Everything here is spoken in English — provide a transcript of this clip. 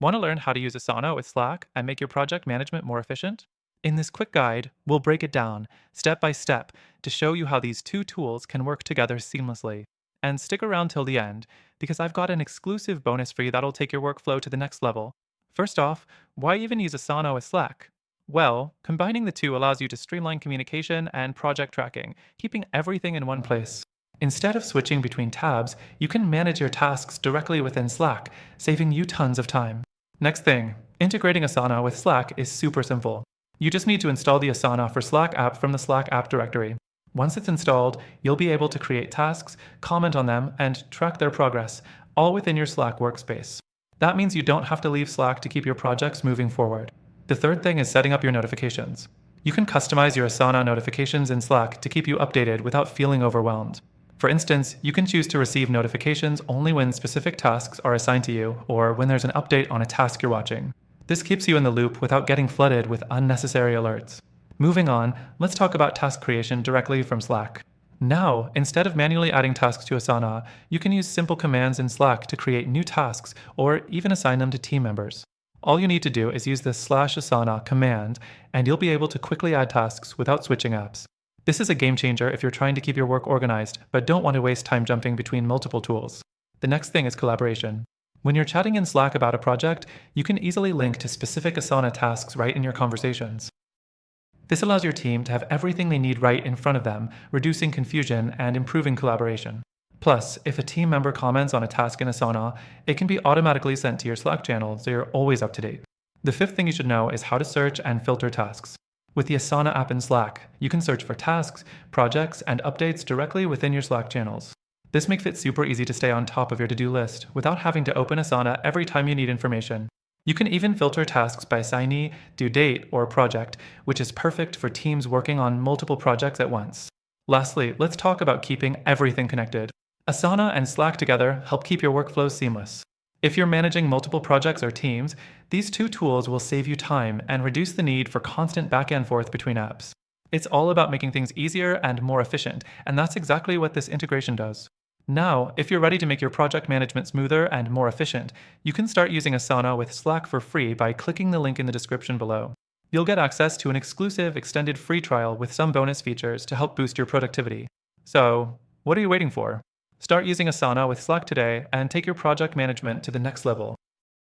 Want to learn how to use Asana with Slack and make your project management more efficient? In this quick guide, we'll break it down step by step to show you how these two tools can work together seamlessly. And stick around till the end because I've got an exclusive bonus for you that'll take your workflow to the next level. First off, why even use Asana with Slack? Well, combining the two allows you to streamline communication and project tracking, keeping everything in one place. Instead of switching between tabs, you can manage your tasks directly within Slack, saving you tons of time. Next thing, integrating Asana with Slack is super simple. You just need to install the Asana for Slack app from the Slack app directory. Once it's installed, you'll be able to create tasks, comment on them, and track their progress, all within your Slack workspace. That means you don't have to leave Slack to keep your projects moving forward. The third thing is setting up your notifications. You can customize your Asana notifications in Slack to keep you updated without feeling overwhelmed. For instance, you can choose to receive notifications only when specific tasks are assigned to you or when there's an update on a task you're watching. This keeps you in the loop without getting flooded with unnecessary alerts. Moving on, let's talk about task creation directly from Slack. Now, instead of manually adding tasks to Asana, you can use simple commands in Slack to create new tasks or even assign them to team members. All you need to do is use the /asana command, and you'll be able to quickly add tasks without switching apps. This is a game changer if you're trying to keep your work organized, but don't want to waste time jumping between multiple tools. The next thing is collaboration. When you're chatting in Slack about a project, you can easily link to specific Asana tasks right in your conversations. This allows your team to have everything they need right in front of them, reducing confusion and improving collaboration. Plus, if a team member comments on a task in Asana, it can be automatically sent to your Slack channel so you're always up to date. The fifth thing you should know is how to search and filter tasks. With the Asana app in Slack, you can search for tasks, projects, and updates directly within your Slack channels. This makes it super easy to stay on top of your to-do list without having to open Asana every time you need information. You can even filter tasks by assignee, due date, or project, which is perfect for teams working on multiple projects at once. Lastly, let's talk about keeping everything connected. Asana and Slack together help keep your workflows seamless. If you're managing multiple projects or teams, these two tools will save you time and reduce the need for constant back and forth between apps. It's all about making things easier and more efficient, and that's exactly what this integration does. Now, if you're ready to make your project management smoother and more efficient, you can start using Asana with Slack for free by clicking the link in the description below. You'll get access to an exclusive extended free trial with some bonus features to help boost your productivity. So, what are you waiting for? Start using Asana with Slack today and take your project management to the next level.